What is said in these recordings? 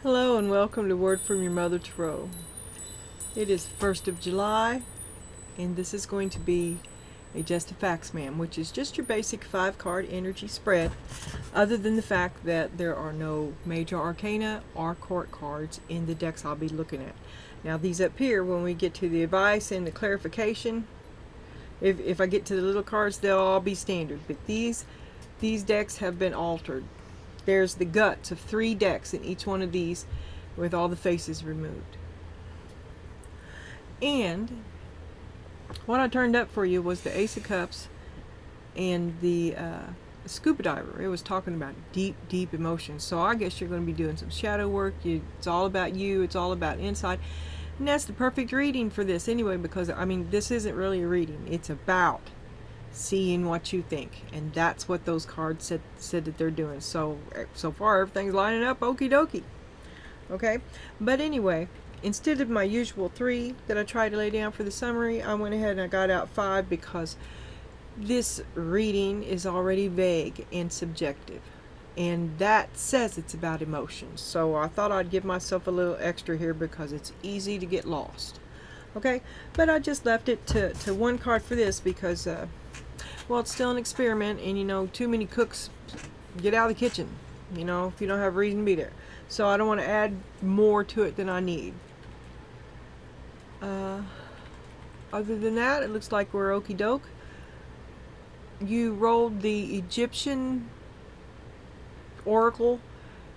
Hello and welcome to Word from Your Mother Tarot. It is 1st of July and this is going to be a Just a Facts Ma'am, which is just your basic 5-card energy spread, other than the fact that there are no major arcana or court cards in the decks I'll be looking at. Now these up here, when we get to the advice and the clarification, if I get to the little cards, they'll all be standard, but these decks have been altered. There's the guts of 3 decks in each one of these with all the faces removed. And what I turned up for you was the Ace of Cups and the Scuba Diver. It was talking about deep, deep emotions. So I guess you're going to be doing some shadow work. It's all about you. It's all about insight. And that's the perfect reading for this anyway, because, I mean, this isn't really a reading. It's about seeing what you think, and that's what those cards said that they're doing. So far everything's lining up okie dokie. Okay, but anyway, instead of my usual 3 that I try to lay down for the summary, I went ahead and I got out 5 because this reading is already vague and subjective, and that says it's about emotions. So I thought I'd give myself a little extra here because it's easy to get lost. Okay, but I just left it to 1 card for this because well, it's still an experiment, and you know, too many cooks get out of the kitchen, you know, if you don't have a reason to be there. So I don't want to add more to it than I need. Other than that, it looks like we're okie doke. You rolled the Egyptian Oracle,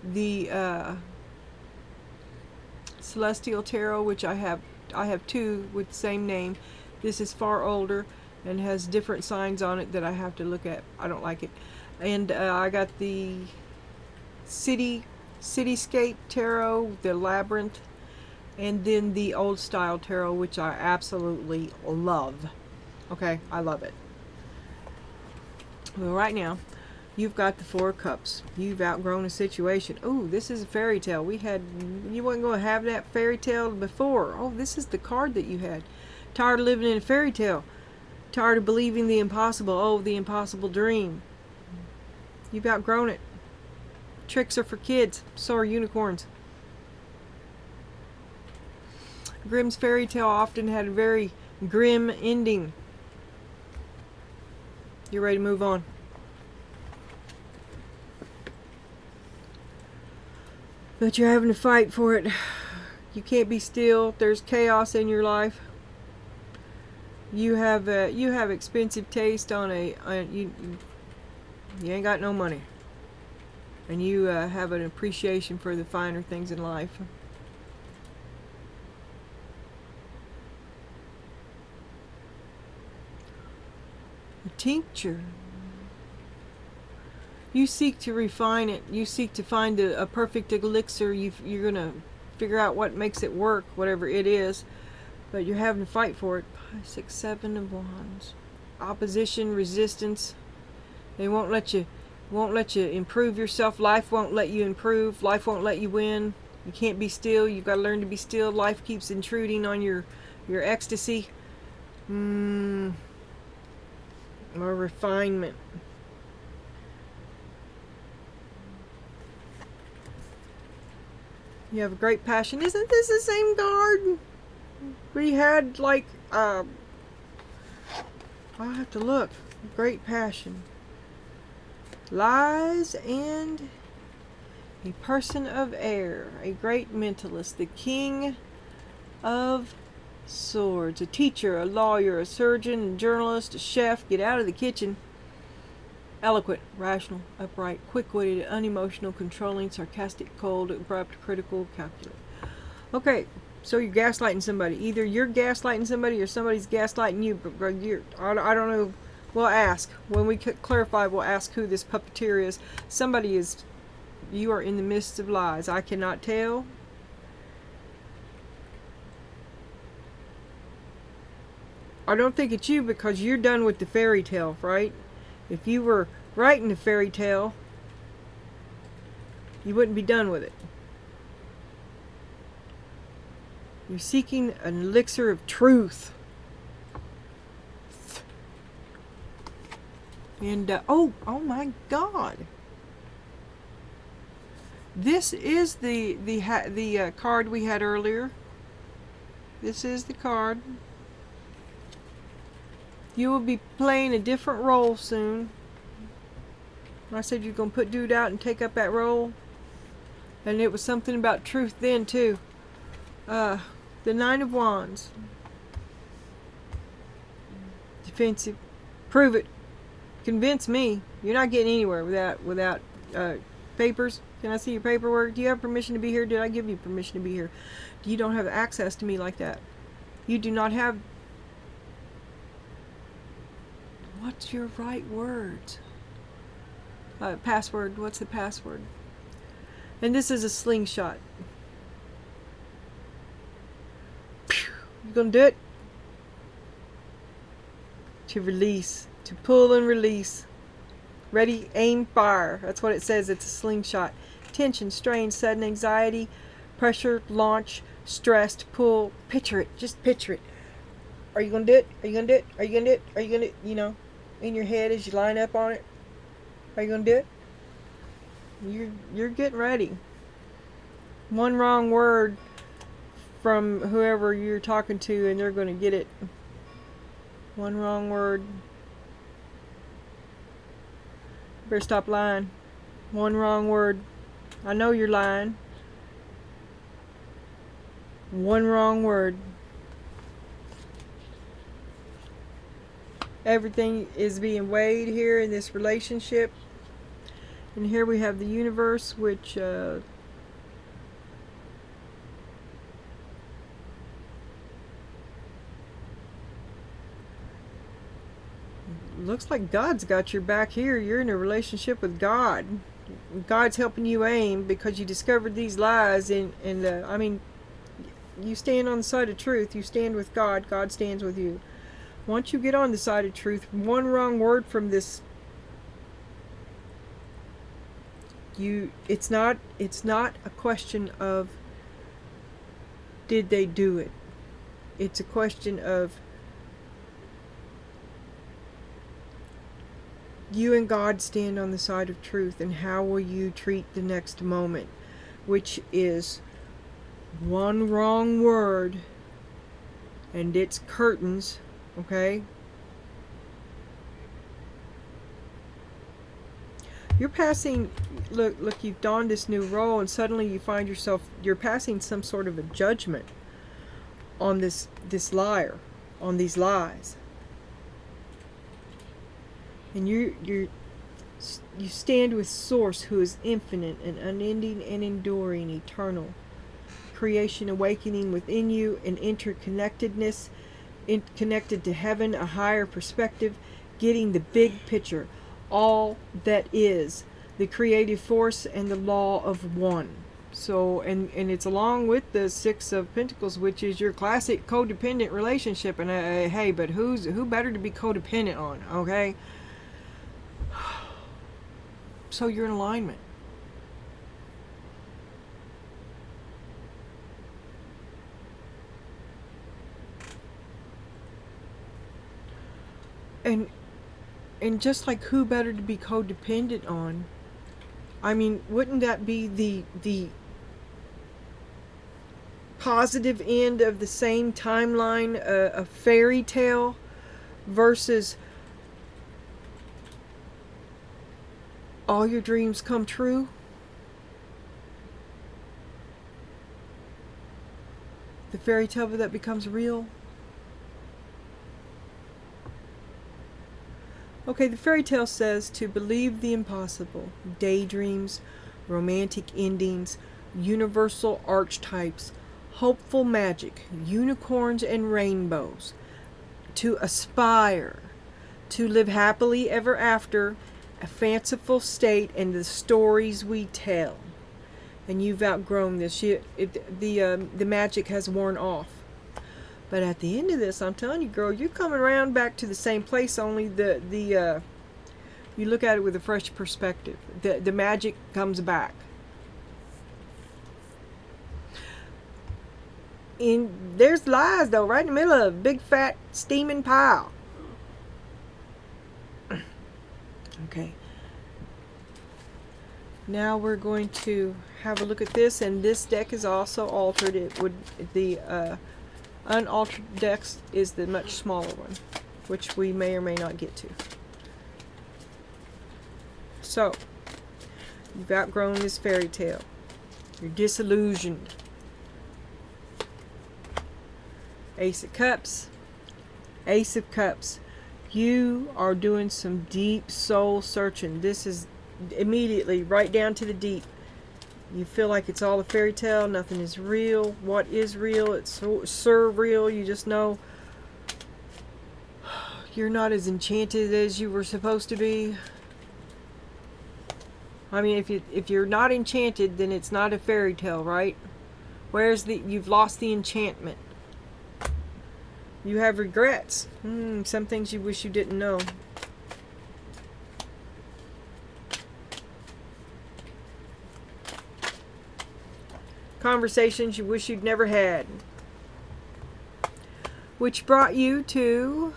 the Celestial Tarot, which I have 2 with the same name. This is far older and has different signs on it that I have to look at. I don't like it. And I got the Cityscape Tarot, the Labyrinth, and then the Old Style Tarot, which I absolutely love. Okay, I love it. Well, right now, you've got the 4 of Cups. You've outgrown a situation. Oh, this is a fairy tale. You weren't going to have that fairy tale before. Oh, this is the card that you had. Tired of living in a fairy tale. Tired of believing the impossible. Oh, the impossible dream. You've outgrown it. Tricks are for kids. So are unicorns. Grimm's fairy tale often had a very grim ending. You're ready to move on. But you're having to fight for it. You can't be still. There's chaos in your life. You have expensive taste on you ain't got no money, and you have an appreciation for the finer things in life. A tincture. You seek to refine it. You seek to find a perfect elixir. You're gonna figure out what makes it work, whatever it is. But you're having to fight for it. 5, 6, 7 of Wands. Opposition, resistance. They won't let you improve yourself. Life won't let you improve. Life won't let you win. You can't be still. You've got to learn to be still. Life keeps intruding on your ecstasy. More refinement. You have a great passion. Isn't this the same card? We had like I'll have to look. Great passion. Lies and a person of air. A great mentalist. The King of Swords. A teacher, a lawyer, a surgeon, a journalist, a chef. Get out of the kitchen. Eloquent, rational, upright, quick-witted, unemotional, controlling, sarcastic, cold, abrupt, critical, calculate. Okay. So you're gaslighting somebody. Either you're gaslighting somebody or somebody's gaslighting you. I don't know. We'll ask. When we clarify, we'll ask who this puppeteer is. Somebody is... You are in the midst of lies. I cannot tell. I don't think it's you because you're done with the fairy tale, right? If you were writing the fairy tale, you wouldn't be done with it. You're seeking an elixir of truth. And, oh my God. This is the card we had earlier. This is the card. You will be playing a different role soon. I said you're going to put dude out and take up that role. And it was something about truth then too. The Nine of Wands. Defensive. Prove it. Convince me. You're not getting anywhere without papers. Can I see your paperwork? Do you have permission to be here? Did I give you permission to be here? You don't have access to me like that. You do not have... What's your right words? Password. What's the password? And this is a slingshot. You gonna do it? To release. To pull and release. Ready, aim, fire. That's what it says. It's a slingshot. Tension, strain, sudden anxiety, pressure, launch, stressed, pull. Picture it. Just picture it. Are you gonna do it? Are you gonna do it? Are you gonna do it? Are you gonna do it? You know, in your head as you line up on it. Are you gonna do it? You're getting ready. One wrong word from whoever you're talking to and they're gonna get it. One wrong word. Better stop lying. One wrong word. I know you're lying. One wrong word. Everything is being weighed here in this relationship. And here we have the universe, which looks like God's got your back here. You're in a relationship with God. God's helping you aim because you discovered these lies. And I mean, you stand on the side of truth. You stand with God. God stands with you. Once you get on the side of truth, one wrong word from this, it's not a question of did they do it. It's a question of you and God stand on the side of truth, and how will you treat the next moment, which is one wrong word and it's curtains, okay? You're passing, look, you've donned this new role and suddenly you find yourself, you're passing some sort of a judgment on this liar, on these lies. And you stand with Source, who is infinite and unending and enduring, eternal. Creation awakening within you, an interconnectedness, connected to heaven, a higher perspective, getting the big picture, all that is, the creative force and the law of one. So, and it's along with the Six of Pentacles, which is your classic codependent relationship. And hey, but who better to be codependent on, okay? So you're in alignment. And just like who better to be codependent on? I mean, wouldn't that be the positive end of the same timeline, a fairy tale versus all your dreams come true? The fairy tale that becomes real? Okay, the fairy tale says to believe the impossible, daydreams, romantic endings, universal archetypes, hopeful magic, unicorns and rainbows, to aspire, to live happily ever after, a fanciful state, and the stories we tell. And you've outgrown this. The magic has worn off. But at the end of this, I'm telling you, girl, you're coming around back to the same place, only you look at it with a fresh perspective. The magic comes back. And there's lies, though, right in the middle of a big, fat, steaming pile. Okay. Now we're going to have a look at this, and this deck is also altered. It would the unaltered deck is the much smaller one, which we may or may not get to. So, you've outgrown this fairy tale. You're disillusioned. Ace of Cups. Ace of Cups. You are doing some deep soul searching. This is immediately right down to the deep. You feel like it's all a fairy tale. Nothing is real. What is real? It's so surreal. You just know you're not as enchanted as you were supposed to be. I mean, if you're not enchanted, then it's not a fairy tale, right? Where's the you've lost the enchantment. You have regrets. Some things you wish you didn't know. Conversations you wish you'd never had. Which brought you to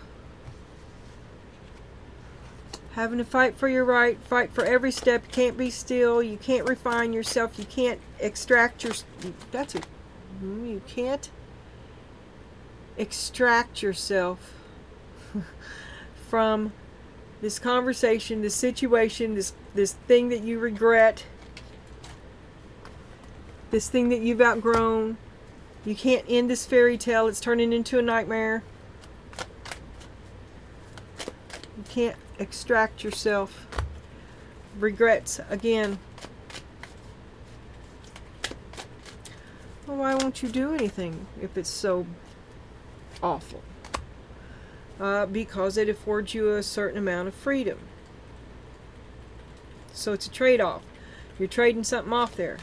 having to fight for your right, fight for every step. You can't be still. You can't refine yourself. You can't extract your... That's it. You can't extract yourself from this conversation, this situation, this thing that you regret, this thing that you've outgrown. You can't end this fairy tale. It's turning into a nightmare. You can't extract yourself. Regrets again. Well, why won't you do anything if it's so awful? Because it affords you a certain amount of freedom. So it's a trade-off. You're trading something off there.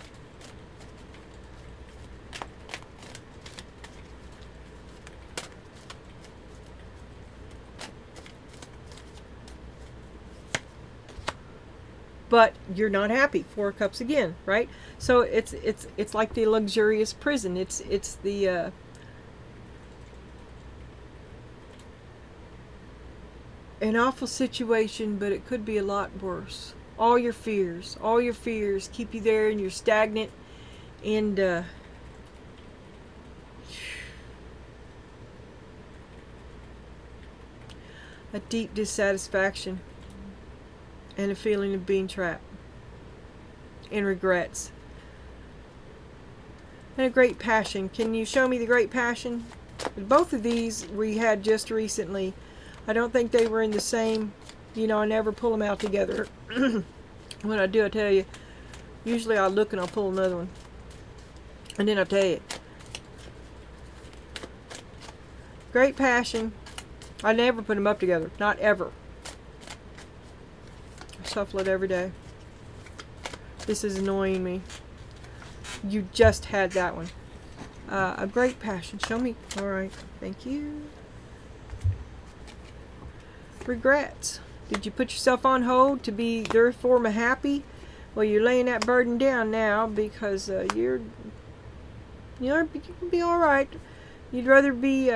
But you're not happy. 4 of Cups again, right? So it's like the luxurious prison. It's the an awful situation, but it could be a lot worse. All your fears keep you there, and you're stagnant, and a deep dissatisfaction. And a feeling of being trapped. And regrets. And a great passion. Can you show me the great passion? Both of these we had just recently. I don't think they were in the same... You know, I never pull them out together. When I do, I tell you. Usually I'll look and I'll pull another one. And then I'll tell you. Great passion. I never put them up together. Not ever. Shuffle it every day. This is annoying me. You just had that one. A great passion. Show me. Alright. Thank you. Regrets. Did you put yourself on hold to be therefore happy? Well, you're laying that burden down now because you can be alright. You'd rather be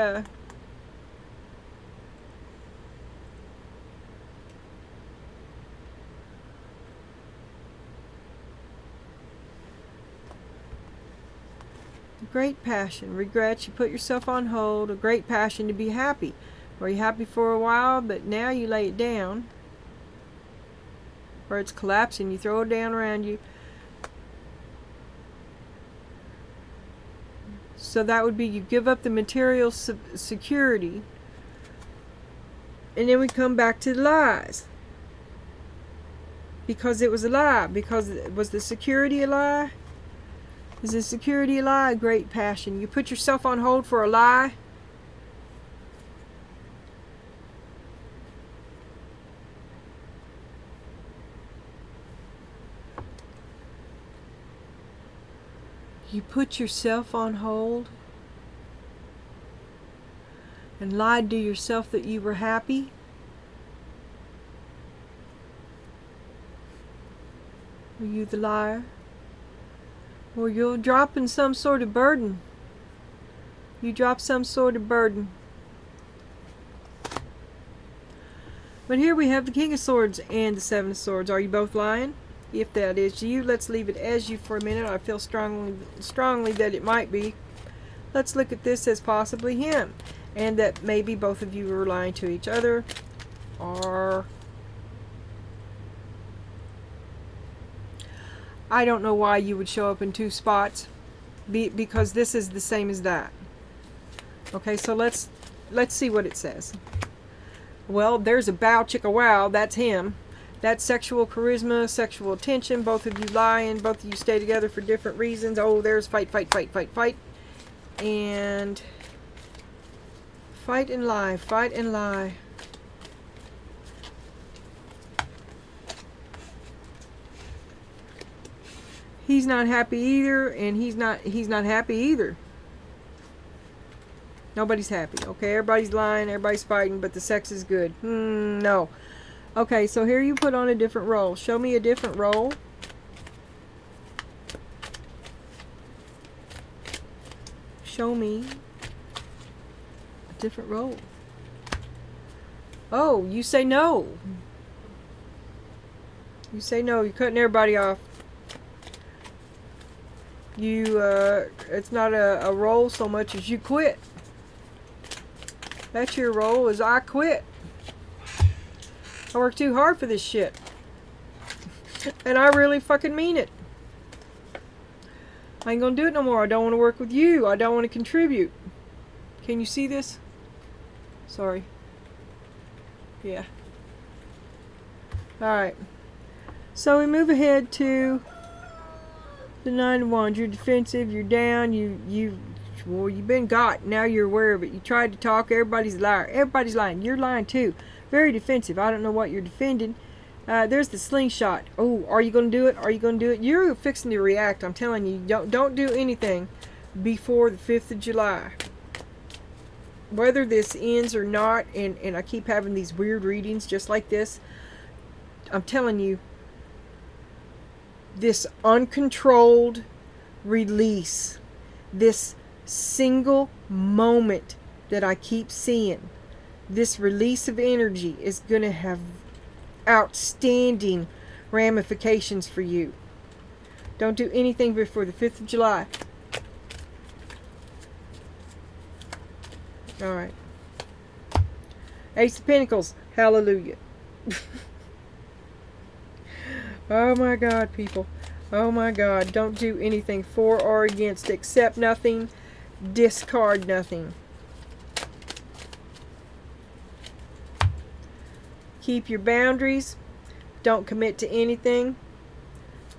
great passion. Regrets, you put yourself on hold. A great passion to be happy. Were you happy for a while, but now you lay it down. Or it's collapsing, you throw it down around you. So that would be you give up the material security. And then we come back to the lies. Because it was a lie. Because was the security a lie? Is the security a lie? A great passion. You put yourself on hold for a lie. You put yourself on hold and lied to yourself that you were happy. Were you the liar? Or you're dropping some sort of burden. You drop some sort of burden. But here we have the King of Swords and the Seven of Swords. Are you both lying? If that is you, let's leave it as you for a minute. I feel strongly that it might be. Let's look at this as possibly him, and that maybe both of you are lying to each other, or I don't know why you would show up in two spots, because this is the same as that. Okay, so let's see what it says. Well, there's a bow chicka wow, that's him. That's sexual charisma, sexual attention, both of you lying, both of you stay together for different reasons. Oh, there's fight. And fight and lie. He's not happy either, and he's not happy either. Nobody's happy. Okay, everybody's lying, everybody's fighting, but the sex is good. No. Okay, so here you put on a different role. Show me a different role. Show me a different role. Oh, you say no. You say no. You're cutting everybody off. It's not a role so much as you quit. That's your role, is I quit. I work too hard for this shit. And I really fucking mean it. I ain't gonna do it no more. I don't want to work with you. I don't want to contribute. Can you see this? Sorry. Yeah. Alright. So we move ahead to the Nine of Wands. You're defensive, you're down, you've been got. Now you're aware of it. You tried to talk, everybody's a liar. Everybody's lying. You're lying too. Very defensive. I don't know what you're defending. There's the slingshot. Oh, are you going to do it? Are you going to do it? You're fixing to react. I'm telling you, don't do anything before the 5th of July. Whether this ends or not, and I keep having these weird readings just like this, I'm telling you, this uncontrolled release, this single moment that I keep seeing, this release of energy is going to have outstanding ramifications for you. Don't do anything before the 5th of July. Alright. Ace of Pentacles. Hallelujah. Oh my God, people. Oh my God. Don't do anything for or against. Accept nothing. Discard nothing. Keep your boundaries. Don't commit to anything.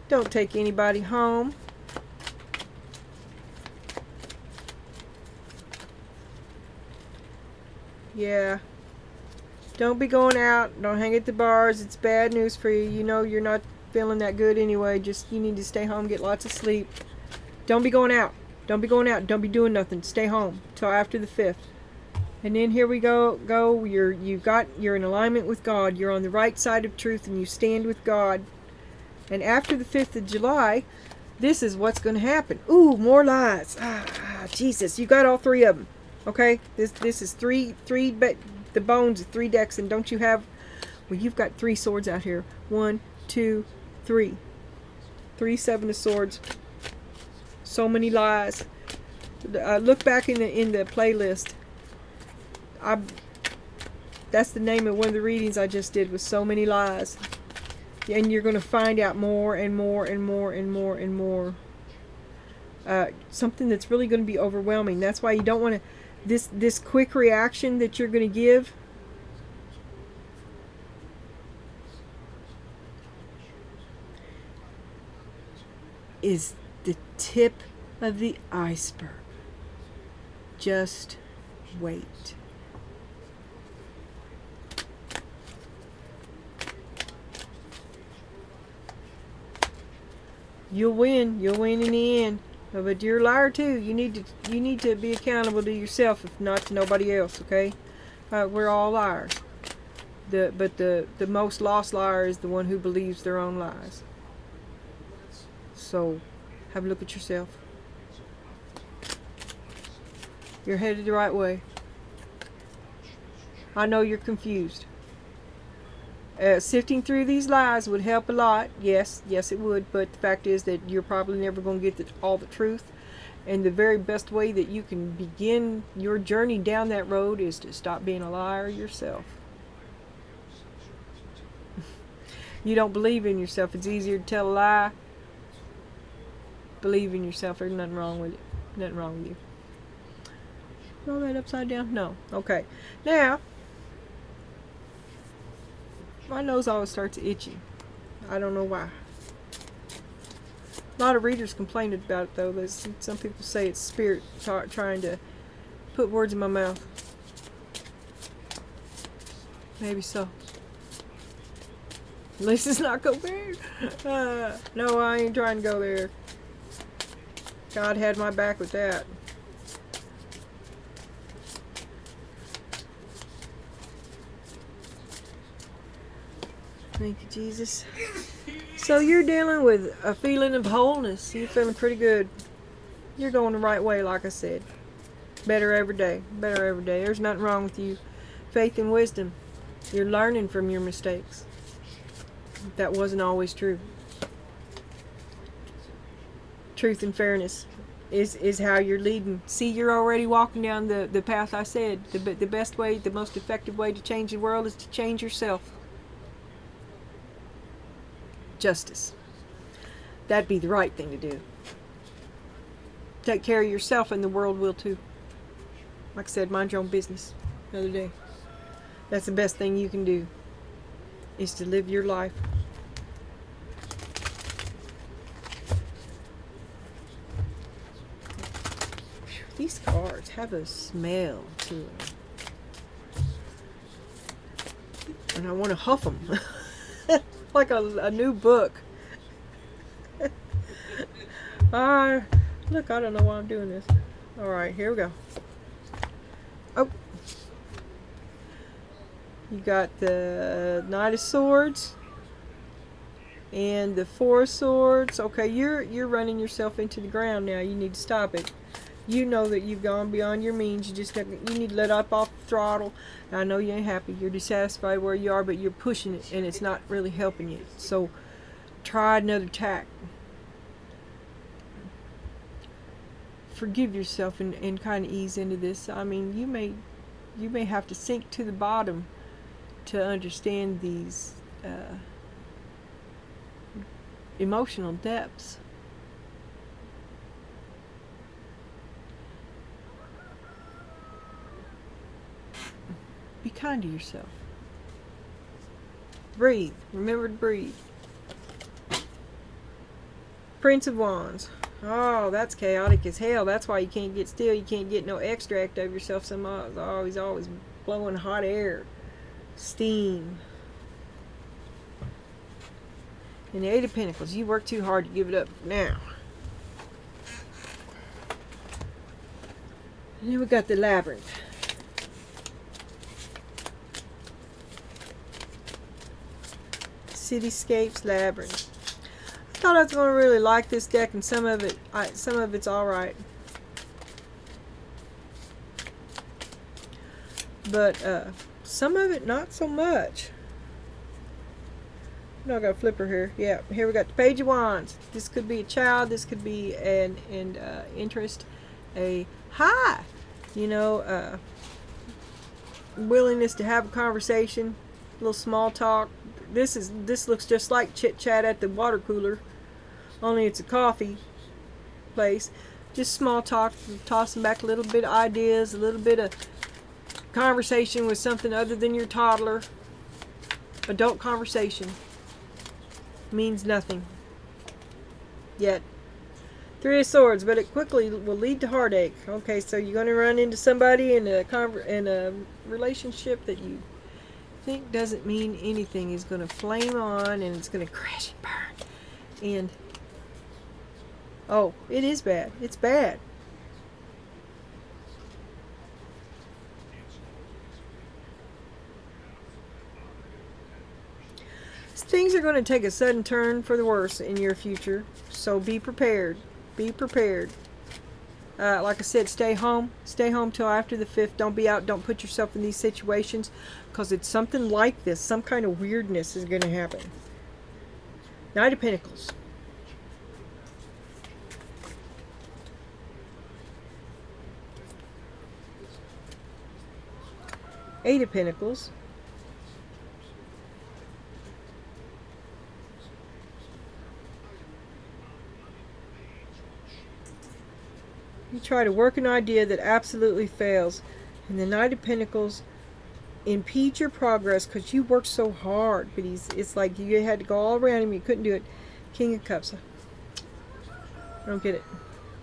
Don't take anybody home. Yeah. Don't be going out. Don't hang at the bars. It's bad news for you. You know you're not feeling that good anyway. Just you need to stay home, get lots of sleep. Don't be going out. Don't be going out. Don't be doing nothing. Stay home till after the 5th. And then here we go. You're in alignment with God. You're on the right side of truth, and you stand with God. And after the 5th of July, this is what's going to happen. Ooh, more lies. Jesus, you got all three of them. Okay, this is three. But the bones of 3 decks, and don't you have? Well, you've got 3 swords out here. 1, 2, 3. 3 7 of swords. So many lies. Look back in the playlist. That's the name of one of the readings I just did, was So Many Lies. And you're going to find out more and more and more and more and more. Something that's really going to be overwhelming. That's why you don't want to... This quick reaction that you're going to give... is the tip of the iceberg. Just wait. You'll win. You'll win in the end. But you're a liar too. You need to be accountable to yourself, if not to nobody else. Okay? We're all liars. But the most lost liar is the one who believes their own lies. So, have a look at yourself. You're headed the right way. I know you're confused. Sifting through these lies would help a lot. Yes, it would. But the fact is that you're probably never going to get all the truth. And the very best way that you can begin your journey down that road is to stop being a liar yourself. You don't believe in yourself. It's easier to tell a lie. Believe in yourself. There's nothing wrong with it. Nothing wrong with you. Roll that upside down? No. Okay. Now, my nose always starts itchy. I don't know why. A lot of readers complained about it, though. Some people say it's spirit trying to put words in my mouth. Maybe so. At least it's not go there. No, I ain't trying to go there. God had my back with that. Thank you, Jesus. So you're dealing with a feeling of wholeness. You're feeling pretty good. You're going the right way, like I said. Better every day. Better every day. There's nothing wrong with you. Faith and wisdom. You're learning from your mistakes. That wasn't always true. Truth and fairness is how you're leading. See, you're already walking down the path I said. The best way, the most effective way to change the world is to change yourself. Justice. That'd be the right thing to do. Take care of yourself and the world will too. Like I said, mind your own business the other day. That's the best thing you can do, is to live your life. These cards have a smell to them. And I want to huff them. Like a new book. Look, I don't know why I'm doing this. Alright, here we go. Oh. You got the Knight of Swords. And the Four of Swords. Okay, you're running yourself into the ground now. You need to stop it. You know that you've gone beyond your means. You need to let up off the throttle. I know you ain't happy. You're dissatisfied where you are, but you're pushing it, and it's not really helping you. So try another tack. Forgive yourself and kind of ease into this. I mean, you may have to sink to the bottom to understand these emotional depths. Be kind to yourself. Breathe. Remember to breathe. Prince of Wands. Oh, that's chaotic as hell. That's why you can't get still. You can't get no extract of yourself. He's always blowing hot air. Steam. And the Eight of Pentacles. You work too hard to give it up now. And then we got the Labyrinth. Cityscapes, Labyrinth. I thought I was going to really like this deck, and some of it's all right. But some of it not so much. No, I got a flipper here. Yeah, here we got the Page of Wands. This could be a child. This could be an interest, a high, willingness to have a conversation, a little small talk. This looks just like chit chat at the water cooler, only it's a coffee place. Just small talk, tossing back a little bit of ideas, a little bit of conversation with something other than your toddler. Adult conversation means nothing yet. Three of Swords, but it quickly will lead to heartache. Okay, so you're going to run into somebody in a relationship that you think doesn't mean anything. Is going to flame on, and it's going to crash and burn. And oh, it is bad. It's bad. Things are going to take a sudden turn for the worse in your future, so be prepared. Be prepared. Like I said, stay home. Stay home till after the 5th. Don't be out. Don't put yourself in these situations, because it's something like this. Some kind of weirdness is going to happen. Knight of Pentacles. Eight of Pentacles. You try to work an idea that absolutely fails. And the Knight of Pentacles impedes your progress because you worked so hard. But it's like you had to go all around him. You couldn't do it. King of Cups. I don't get it.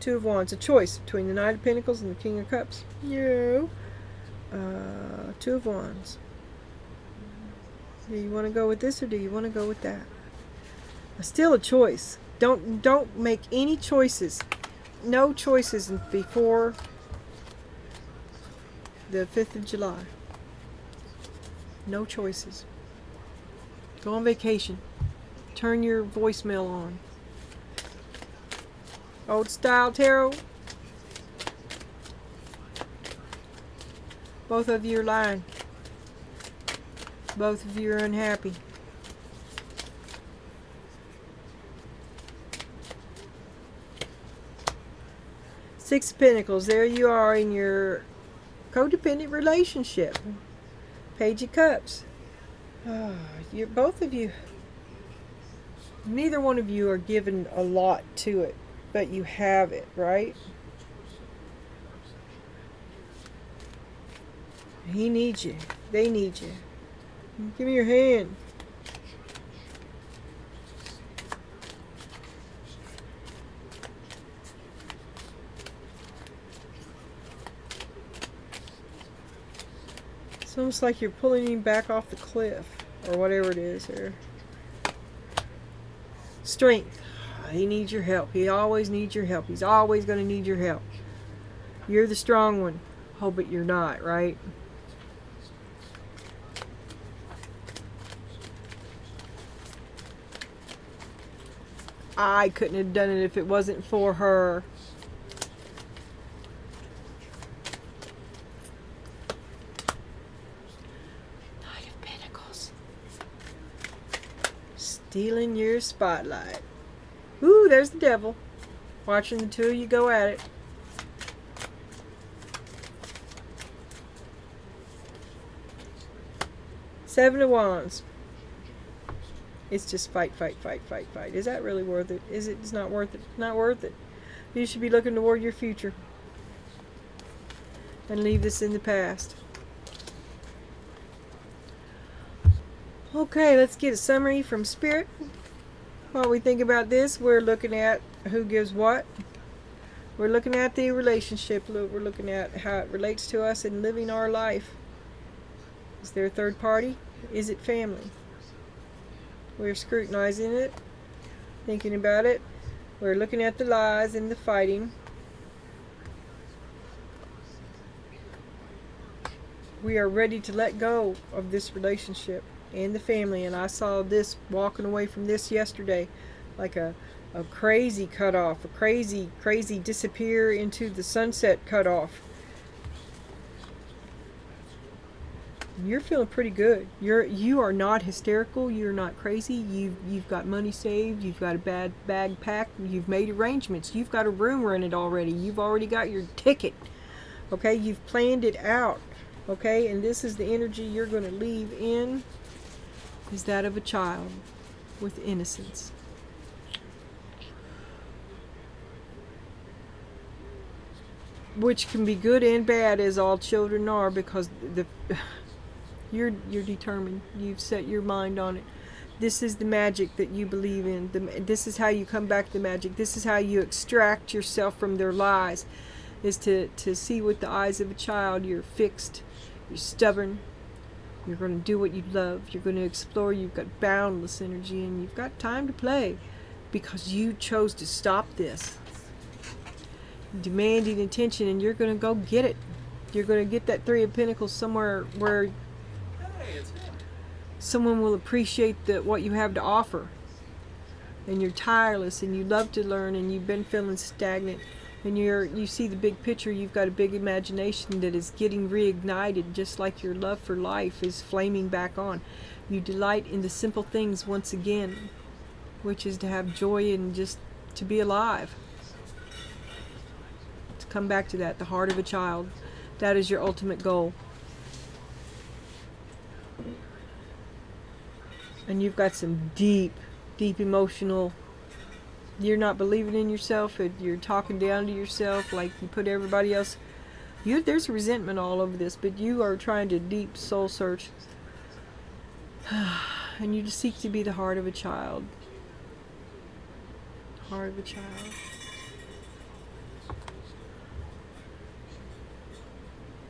Two of Wands. A choice between the Knight of Pentacles and the King of Cups. No. Two of Wands. Do you want to go with this or do you want to go with that? Still a choice. Don't make any choices. No choices before the 5th of July. No choices. Go on vacation. Turn your voicemail on. Old style tarot. Both of you are lying. Both of you are unhappy. Six of Pentacles. There you are in your codependent relationship. Page of Cups. You're both of you. Neither one of you are given a lot to it, but you have it, right? He needs you. They need you. Give me your hand. It's almost like you're pulling him back off the cliff, or whatever it is here. Strength. He needs your help. He always needs your help. He's always going to need your help. You're the strong one. Oh, but you're not, right? I couldn't have done it if it wasn't for her. Knight of Pentacles. Stealing your spotlight. Ooh, there's the devil. Watching the two of you go at it. Seven of Wands. It's just fight, fight, fight, fight, fight. Is that really worth it? Is it? It's not worth it. Not worth it. You should be looking toward your future. And leave this in the past. Okay, let's get a summary from Spirit. While we think about this, we're looking at who gives what. We're looking at the relationship. We're looking at how it relates to us in living our life. Is there a third party? Is it family? We're scrutinizing it, thinking about it. We're looking at the lies and the fighting. We are ready to let go of this relationship and the family. And I saw this walking away from this yesterday, like a crazy cutoff, a crazy disappear into the sunset cutoff. You're feeling pretty good. You are not hysterical. You're not crazy. You've got money saved. You've got a bag packed. You've made arrangements. You've got a room rented already. You've already got your ticket. Okay, you've planned it out. Okay, and this is the energy you're going to leave in. Is that of a child with innocence. Which can be good and bad, as all children are, because you're determined. You've set your mind on it. This is the magic that you believe in. This is how you come back to the magic. This is how you extract yourself from their lies, is to see with the eyes of a child. You're fixed. You're stubborn. You're going to do what you love. You're going to explore. You've got boundless energy, and you've got time to play because you chose to stop this. Demanding attention, and you're going to go get it. You're going to get that Three of Pentacles somewhere where someone will appreciate what you have to offer. And you're tireless, and you love to learn, and you've been feeling stagnant. and you see the big picture. You've got a big imagination that is getting reignited, just like your love for life is flaming back on. You delight in the simple things once again, which is to have joy and just to be alive. To come back to that, the heart of a child. That is your ultimate goal. And you've got some deep, deep emotional. You're not believing in yourself. You're talking down to yourself like you put everybody else. There's resentment all over this, but you are trying to deep soul search. And you just seek to be the heart of a child. Heart of a child.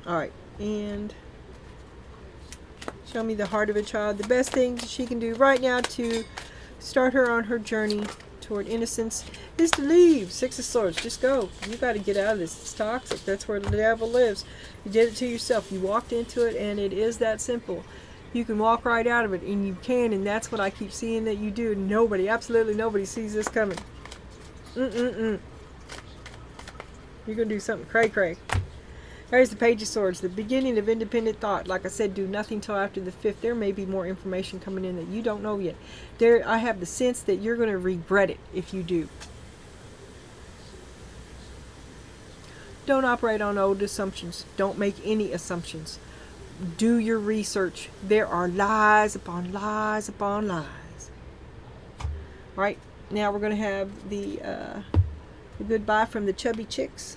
Alright, and show me the heart of a child. The best thing she can do right now to start her on her journey toward innocence is to leave. Six of Swords. Just go. You got to get out of this. It's toxic. That's where the devil lives. You did it to yourself. You walked into it, and it is that simple. You can walk right out of it, and you can, and that's what I keep seeing that you do. Nobody, absolutely nobody sees this coming. You're going to do something cray-cray. There's the Page of Swords, the beginning of independent thought. Like I said, do nothing till after the 5th. There may be more information coming in that you don't know yet. I have the sense that you're going to regret it if you do. Don't operate on old assumptions. Don't make any assumptions. Do your research. There are lies upon lies upon lies. All right, now we're going to have the goodbye from the chubby chicks.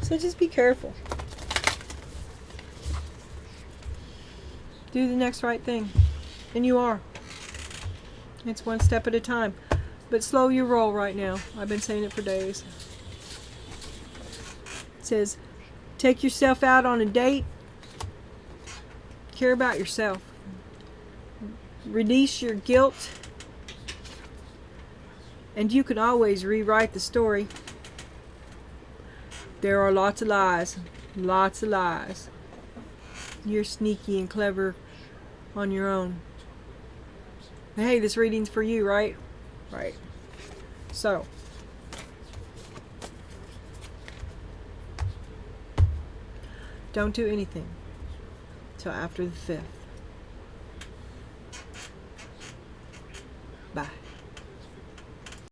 So just be careful. Do the next right thing. And you are. It's one step at a time. But slow your roll right now. I've been saying it for days. It says, take yourself out on a date. Care about yourself. Release your guilt. And you can always rewrite the story. There are lots of lies. Lots of lies. You're sneaky and clever on your own. Hey, this reading's for you, right? Right. So, don't do anything till after the 5th.